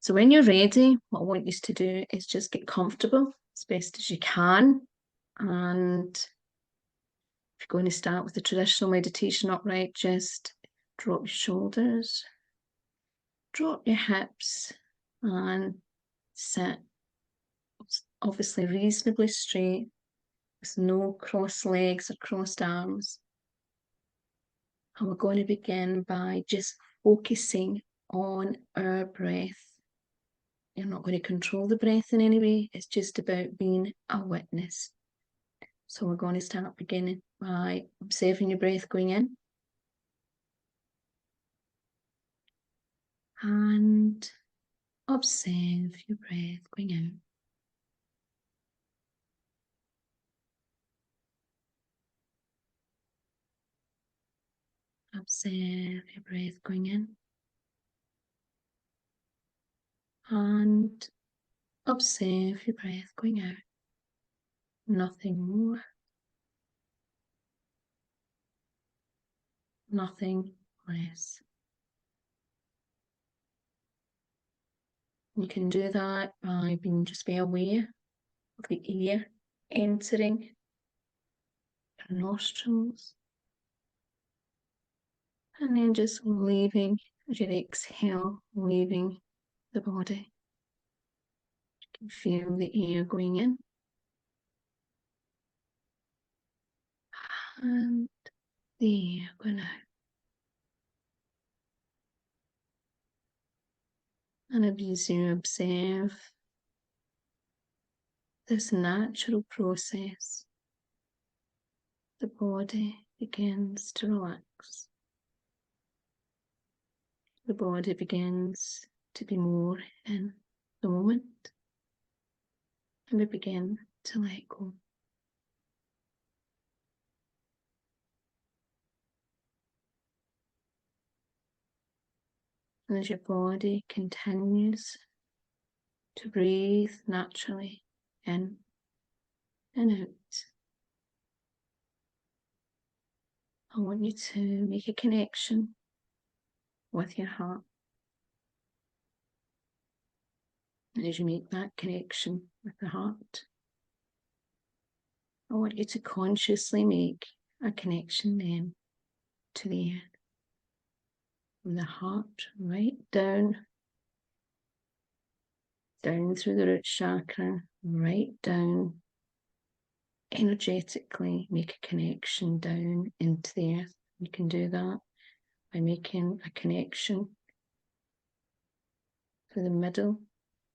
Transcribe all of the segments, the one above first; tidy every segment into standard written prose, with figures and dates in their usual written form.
So when you're ready, what I want you to do is just get comfortable as best as you can. And if you're going to start with the traditional meditation upright, just drop your shoulders, drop your hips, and sit obviously reasonably straight with no crossed legs or crossed arms. And we're going to begin by just focusing on our breath. You're not going to control the breath in any way. It's just about being a witness. So we're going to start beginning by observing your breath going in. And observe your breath going out. Observe your breath going in. And observe your breath going out. Nothing more. Nothing less. You can do that by being just be aware of the air entering your nostrils and then just leaving as you exhale, leaving the body. You can feel the air going in and the air going out. And as you observe this natural process, the body begins to relax. The body begins to be more in the moment, and we begin to let go. And as your body continues to breathe naturally in and out, I want you to make a connection with your heart. And as you make that connection with the heart, I want you to consciously make a connection then to the earth. From the heart right down through the root chakra, right down, energetically make a connection down into the earth. You can do that by making a connection through the middle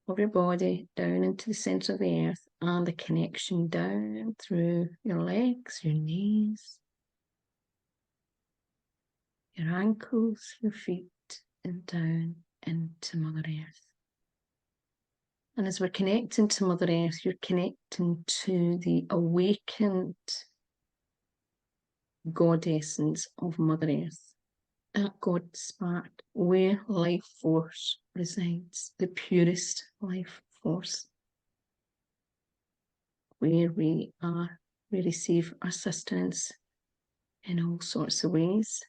of your body, down into the center of the earth, and the connection down through your legs, your knees, your ankles, your feet, and down into Mother Earth. And as we're connecting to Mother Earth, you're connecting to the awakened God essence of Mother Earth, that God spark where life force resides, the purest life force, where we receive our sustenance in all sorts of ways.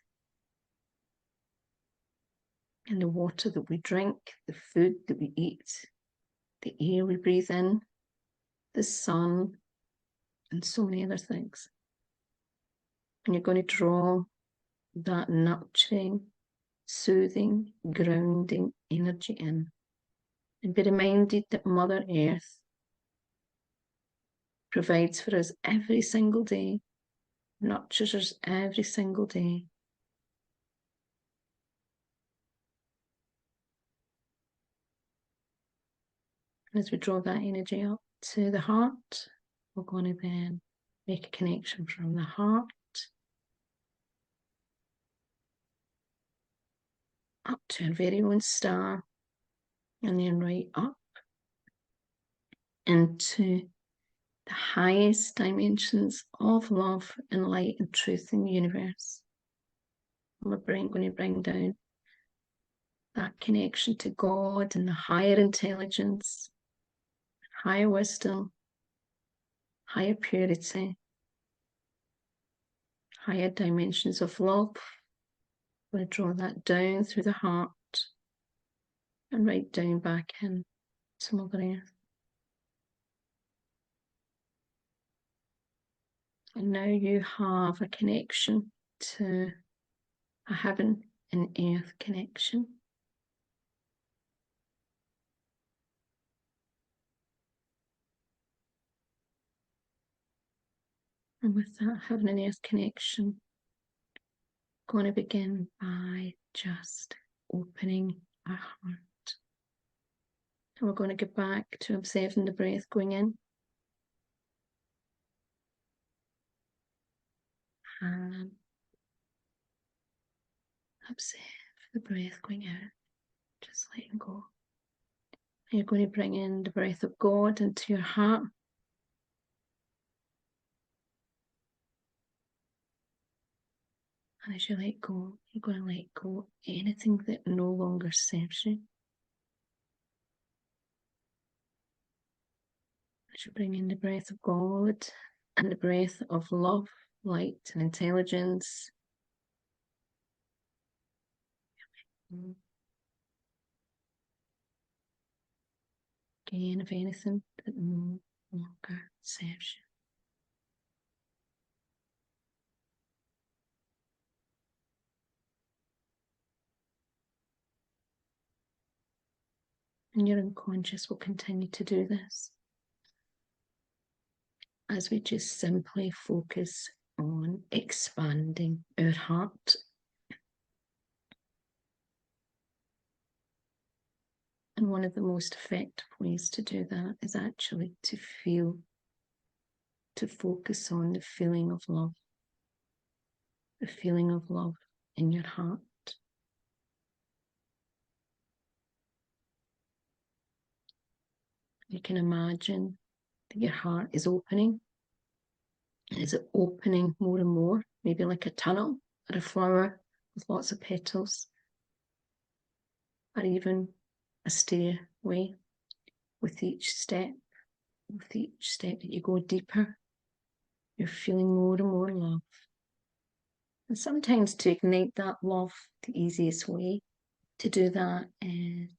In the water that we drink, the food that we eat, the air we breathe in, the sun, and so many other things. And you're going to draw that nurturing, soothing, grounding energy in. And be reminded that Mother Earth provides for us every single day, nurtures us every single day. And as we draw that energy up to the heart, we're going to then make a connection from the heart up to our very own star, and then right up into the highest dimensions of love and light and truth in the universe. And we're going to bring down that connection to God and the higher intelligence, higher wisdom, higher purity, higher dimensions of love. We're going to draw that down through the heart and right down back in to Mother Earth. And now you have a connection to a heaven and earth connection. And with that heaven and earth connection, I'm going to begin by just opening our heart. And we're going to get back to observing the breath going in. And observe the breath going out, just letting go. And you're going to bring in the breath of God into your heart. And as you let go, you're going to let go anything that no longer serves you. As you bring in the breath of God and the breath of love, light, and intelligence. Again, of anything that no longer serves you. And your unconscious will continue to do this as we just simply focus on expanding our heart. And one of the most effective ways to do that is actually to focus on the feeling of love. The feeling of love in your heart. You can imagine that your heart is opening. Is it opening more and more? Maybe like a tunnel or a flower with lots of petals, or even a stairway. With each step that you go deeper, you're feeling more and more love. And sometimes to ignite that love, the easiest way to do that is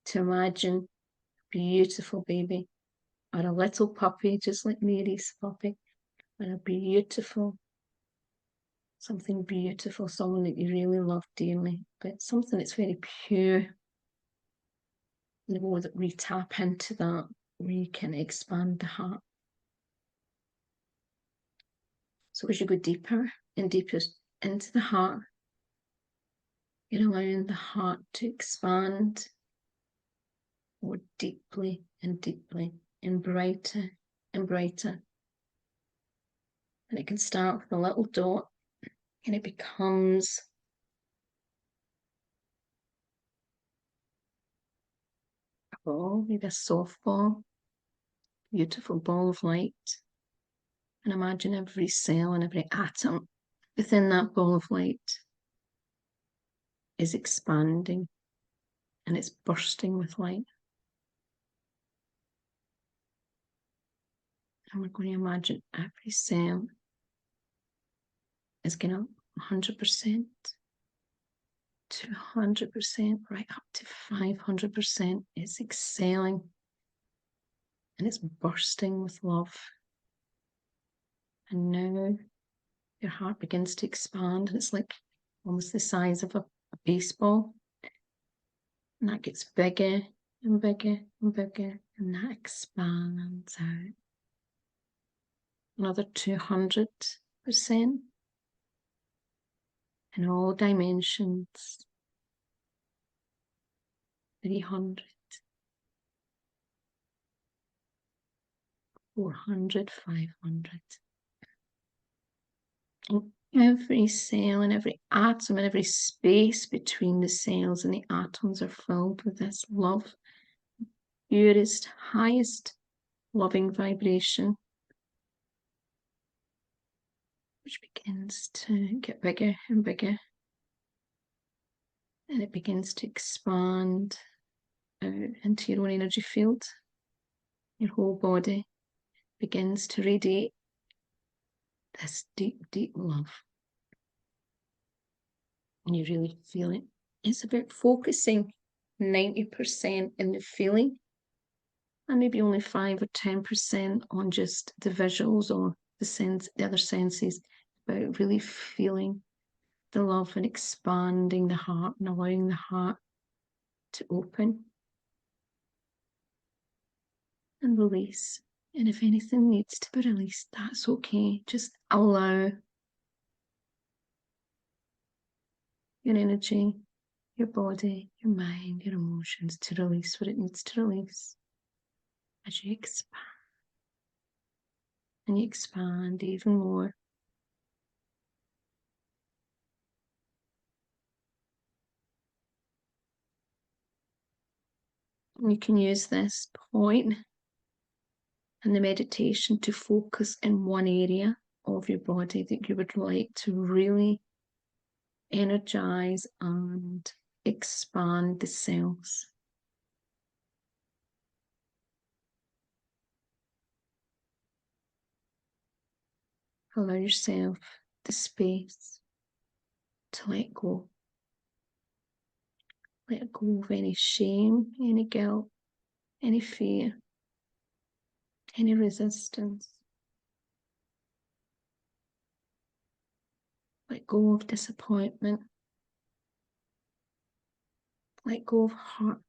to imagine a beautiful baby or a little puppy, just like Mary's puppy, or a beautiful, something beautiful, someone that you really love dearly, but something that's very pure. The more that we tap into that, we can expand the heart. So as you go deeper and deeper into the heart, you're allowing the heart to expand more deeply and deeply and brighter and brighter. And it can start with a little dot and it becomes a ball, maybe a soft ball, beautiful ball of light. And imagine every cell and every atom within that ball of light is expanding and it's bursting with light. And we're going to imagine every cell is going up 100%, 200%, right up to 500%. It's exhaling and it's bursting with love. And now your heart begins to expand and it's like almost the size of a baseball. And that gets bigger and bigger and bigger, and that expands out. Another 200% in all dimensions. 300, 400, 500. And every cell and every atom and every space between the cells and the atoms are filled with this love, purest, highest loving vibration, which begins to get bigger and bigger. And it begins to expand out into your own energy field. Your whole body begins to radiate this deep, deep love. And you really feel it It's about focusing 90% in the feeling and maybe only 5 or 10% on just the visuals or the other senses, about really feeling the love and expanding the heart and allowing the heart to open and release. And if anything needs to be released, that's okay. Just allow your energy, your body, your mind, your emotions to release what it needs to release as you expand. And you expand even more. And you can use this point and the meditation to focus in one area of your body that you would like to really energize and expand the cells. Allow yourself the space to let go. Let go of any shame, any guilt, any fear, any resistance. Let go of disappointment. Let go of hurt.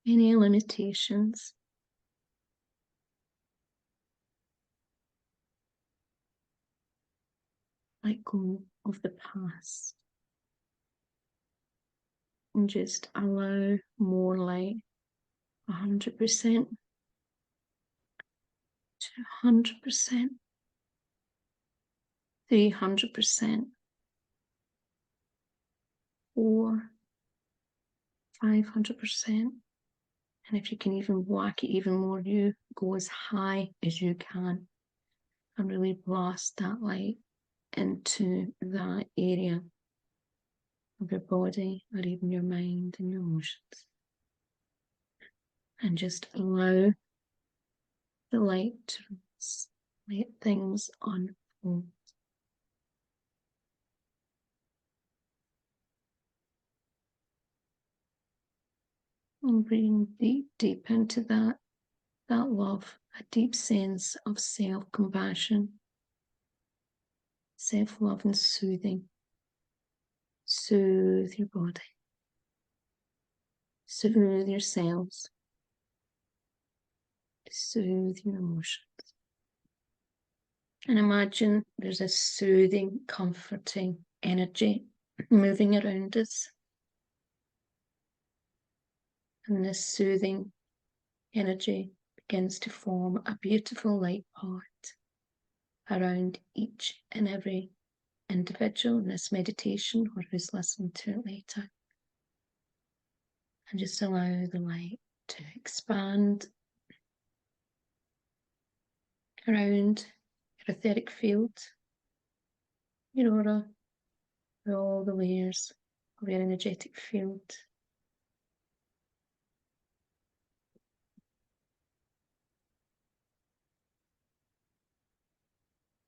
Any limitations. Let go of the past. And just allow more light, 100%, 200%, 300%, 500%. And if you can even whack it even more, you go as high as you can and really blast that light into that area of your body or even your mind and your emotions. And just allow the light to let things unfold. And breathing deep, deep into that love, a deep sense of self-compassion, self-love and soothing. Soothe your body. Soothe your cells. Soothe your emotions. And imagine there's a soothing, comforting energy moving around us. And this soothing energy begins to form a beautiful light part around each and every individual in this meditation or who's listening to it later. And just allow the light to expand around your etheric field, your aura, all the layers of your energetic field.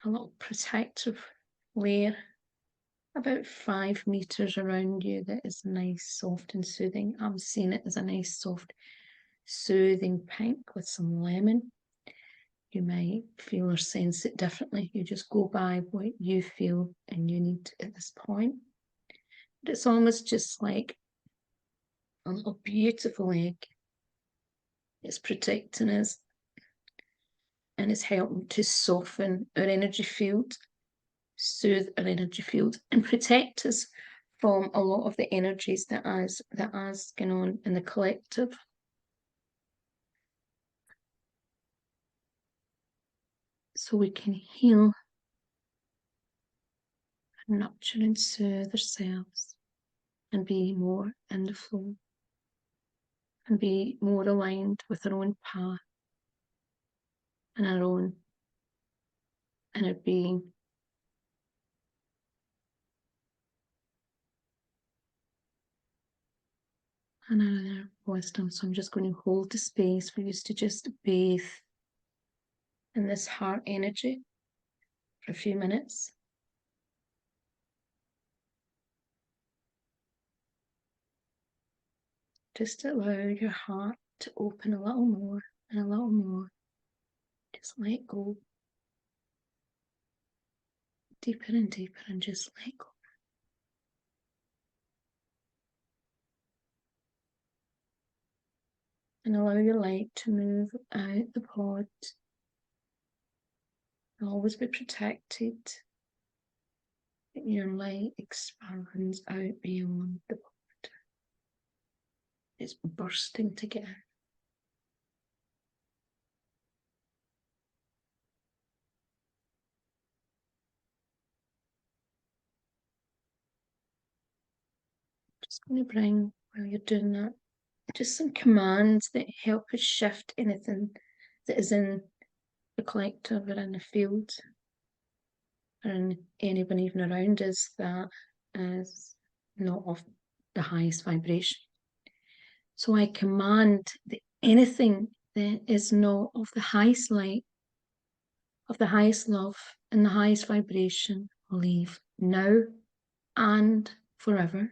A little protective layer about 5 meters around you that is nice, soft and soothing. I'm seeing it as a nice, soft, soothing pink with some lemon. You might feel or sense it differently. You just go by what you feel and you need at this point. But it's almost just like a little beautiful egg. It's protecting us and it's helping to soften our energy field, soothe our energy field, and protect us from a lot of the energies that is going on in the collective. So we can heal, nurture and soothe ourselves and be more in the flow and be more aligned with our own path and our own inner being. And our inner wisdom. So I'm just going to hold the space for you to just bathe in this heart energy for a few minutes. Just allow your heart to open a little more and a little more. Just let go. Deeper and deeper, and just let go. And allow your light to move out the pod. Always be protected. Your light expands out beyond the pod. It's bursting to get out. Just going to bring, while you're doing that, just some commands that help us shift anything that is in the collective or in the field, or in anyone even around us that is not of the highest vibration. So I command that anything that is not of the highest light, of the highest love, and the highest vibration, leave now and forever.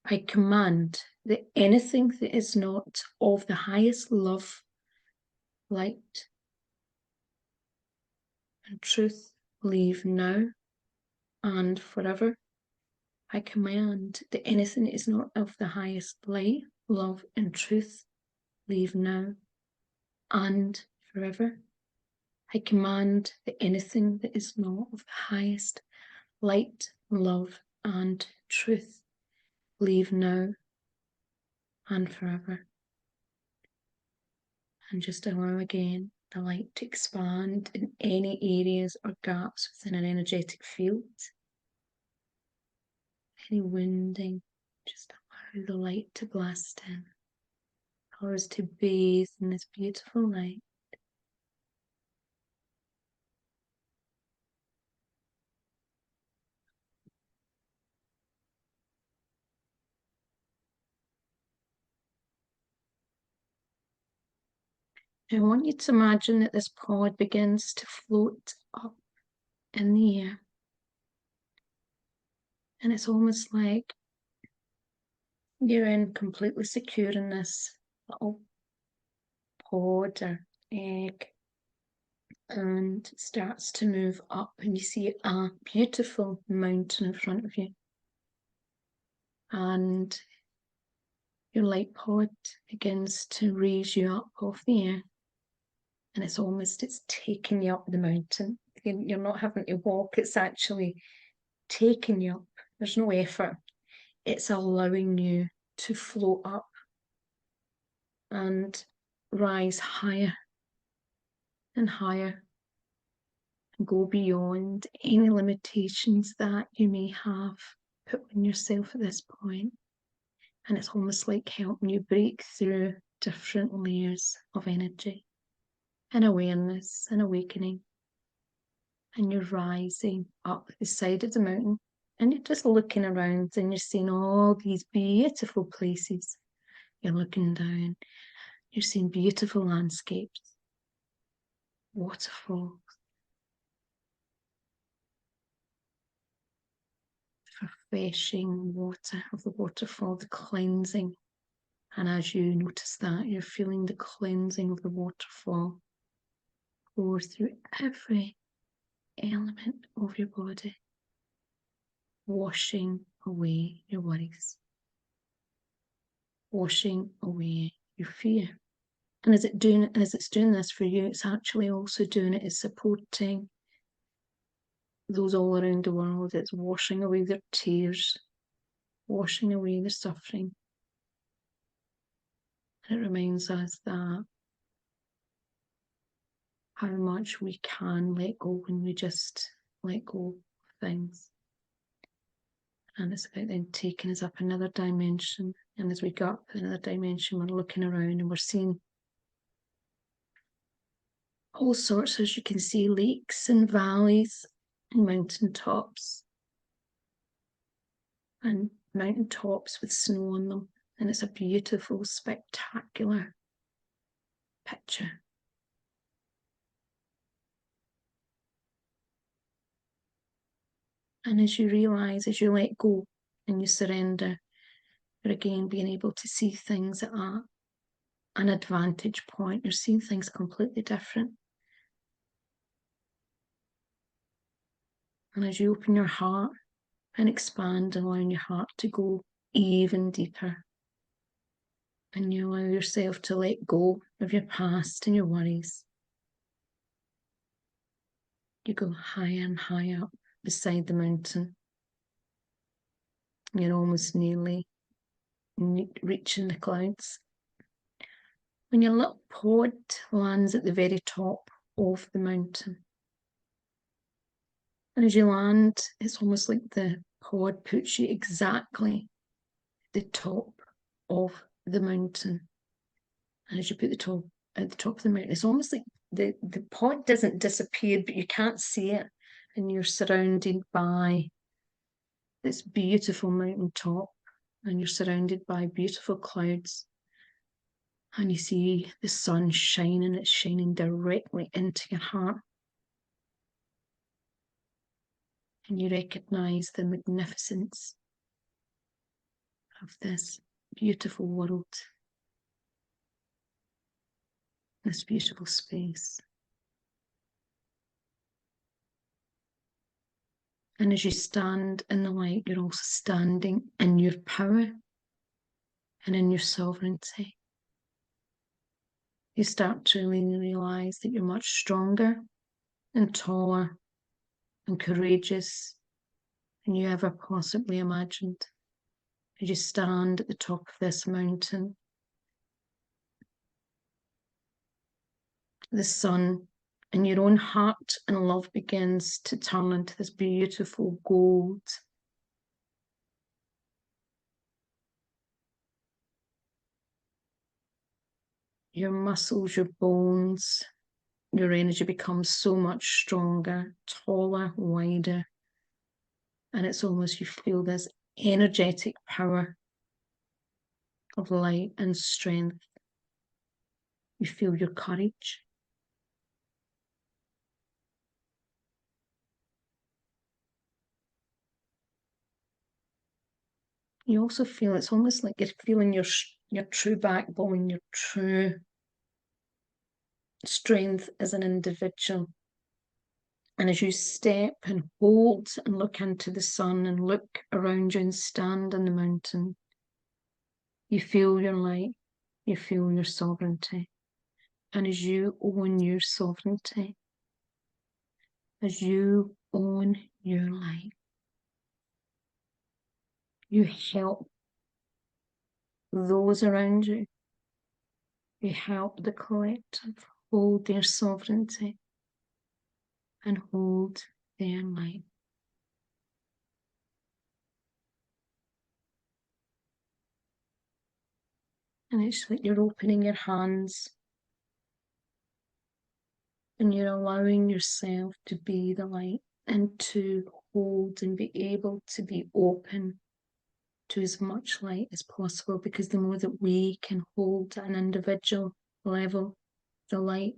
I command that anything that is not of the highest love, light, and truth, leave now and forever. I command that anything that is not of the highest light, love, and truth, leave now and forever. I command that anything that is not of the highest light, love, and truth, leave now and forever. And just allow again the light to expand in any areas or gaps within an energetic field. Any wounding, just allow the light to blast in. Allow us to bathe in this beautiful light. I want you to imagine that this pod begins to float up in the air. And it's almost like you're in completely secure in this little pod or egg, and it starts to move up, and you see a beautiful mountain in front of you. And your light pod begins to raise you up off the air. And it's taking you up the mountain. You're not having to walk, it's actually taking you up. There's no effort. It's allowing you to float up and rise higher and higher and go beyond any limitations that you may have put on yourself at this point. And it's almost like helping you break through different layers of energy and awareness and awakening. And you're rising up the side of the mountain, and you're just looking around and you're seeing all these beautiful places. You're looking down, you're seeing beautiful landscapes, waterfalls, the refreshing water of the waterfall, the cleansing. And as you notice that, you're feeling the cleansing of the waterfall pour through every element of your body, washing away your worries, washing away your fear. And as it's doing this for you, it's actually also doing it, it's supporting those all around the world. It's washing away their tears, washing away their suffering. And it reminds us that how much we can let go when we just let go of things. And it's about then taking us up another dimension. And as we go up another dimension, we're looking around and we're seeing all sorts, as you can see, lakes and valleys and mountain tops. And mountain tops with snow on them. And it's a beautiful, spectacular picture. And as you realise, as you let go and you surrender, you're again being able to see things at an advantage point. You're seeing things completely different. And as you open your heart and expand, allowing your heart to go even deeper, and you allow yourself to let go of your past and your worries, you go higher and higher up beside the mountain. You're almost nearly reaching the clouds. When your little pod lands at the very top of the mountain, and as you land, it's almost like the pod puts you exactly at the top of the mountain. And as you put at the top of the mountain, it's almost like the pod doesn't disappear, but you can't see it, and you're surrounded by this beautiful mountain top, and you're surrounded by beautiful clouds, and you see the sun shining. It's shining directly into your heart, and you recognise the magnificence of this beautiful world, this beautiful space. And as you stand in the light, you're also standing in your power and in your sovereignty. You start to really realise that you're much stronger and taller and courageous than you ever possibly imagined. As you stand at the top of this mountain, the sun in your own heart and love begins to turn into this beautiful gold. Your muscles, your bones, your energy becomes so much stronger, taller, wider. And it's almost, you feel this energetic power of light and strength. You feel your courage. You also feel, it's almost like you're feeling your true backbone, your true strength as an individual. And as you step and hold and look into the sun and look around you and stand on the mountain, you feel your light, you feel your sovereignty. And as you own your sovereignty, as you own your light, you help those around you. You help the collective hold their sovereignty and hold their light. And it's like you're opening your hands and you're allowing yourself to be the light and to hold and be able to be open to as much light as possible, because the more that we can hold at an individual level the light,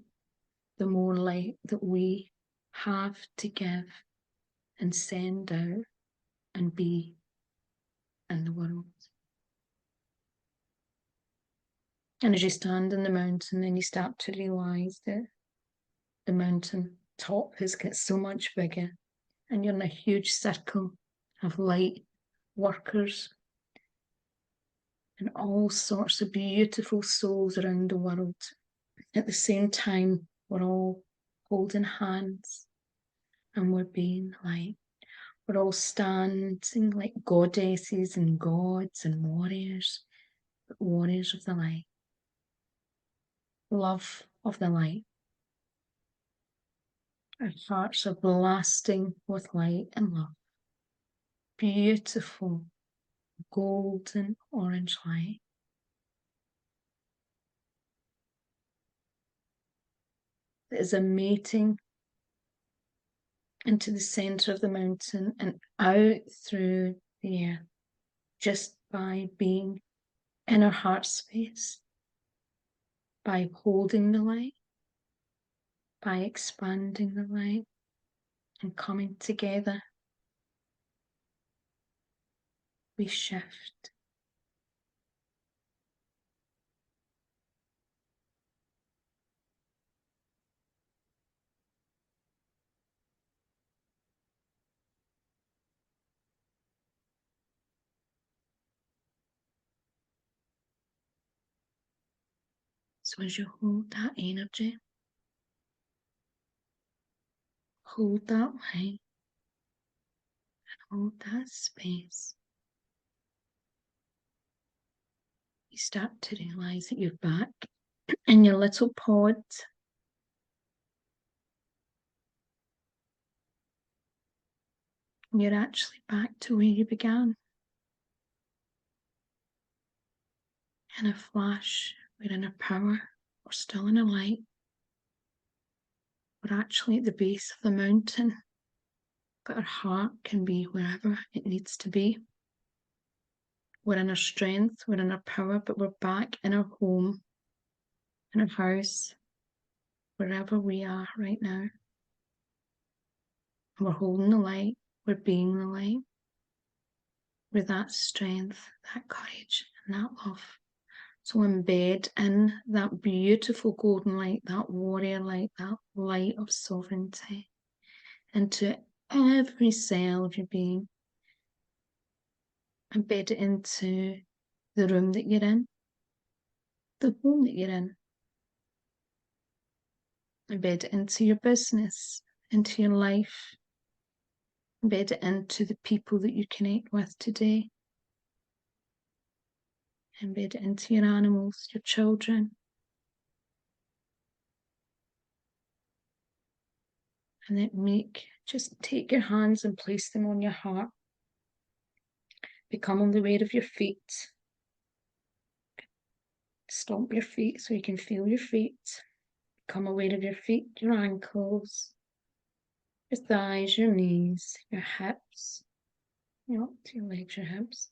the more light that we have to give and send out and be in the world. And as you stand on the mountain, then you start to realise that the mountain top has got so much bigger, and you're in a huge circle of light workers and all sorts of beautiful souls around the world. At the same time, we're all holding hands and we're being light. We're all standing like goddesses and gods and warriors, but warriors of the light, love of the light. Our hearts are blasting with light and love. Beautiful golden orange light. It is emanating into the centre of the mountain and out through the air, just by being in our heart space, by holding the light, by expanding the light and coming together we shift. So as you hold that energy, hold that light, hold that space, you start to realise that you're back in your little pod. You're actually back to where you began. In a flash, we're in a power, we're still in a light. We're actually at the base of the mountain, but our heart can be wherever it needs to be. We're in our strength, we're in our power, but we're back in our home, in our house, wherever we are right now. And we're holding the light, we're being the light, with that strength, that courage, and that love. So embed in that beautiful golden light, that warrior light, that light of sovereignty into every cell of your being. Embed it into the room that you're in, the home that you're in. Embed it into your business, into your life. Embed it into the people that you connect with today. Embed it into your animals, your children. And then just take your hands and place them on your heart. Become aware of your feet. Stomp your feet so you can feel your feet. Become aware of your feet, your ankles, your thighs, your knees, your hips. Your legs, your hips.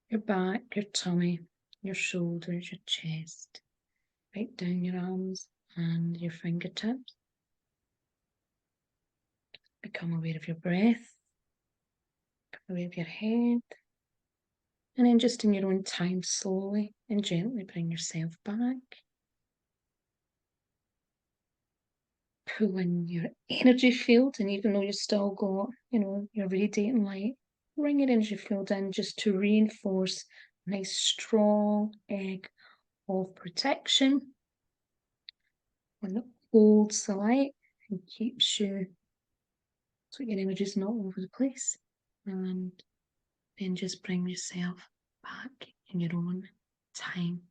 Your back, your tummy, your shoulders, your chest. Right down your arms and your fingertips. Become aware of your breath. Become aware of your head. And then just in your own time, slowly and gently bring yourself back. Pull in your energy field, and even though you've still got, your radiating light, bring your energy field in just to reinforce a nice strong egg of protection. One that holds the light and keeps you so your energy is not all over the place. And then just bring yourself back in your own time.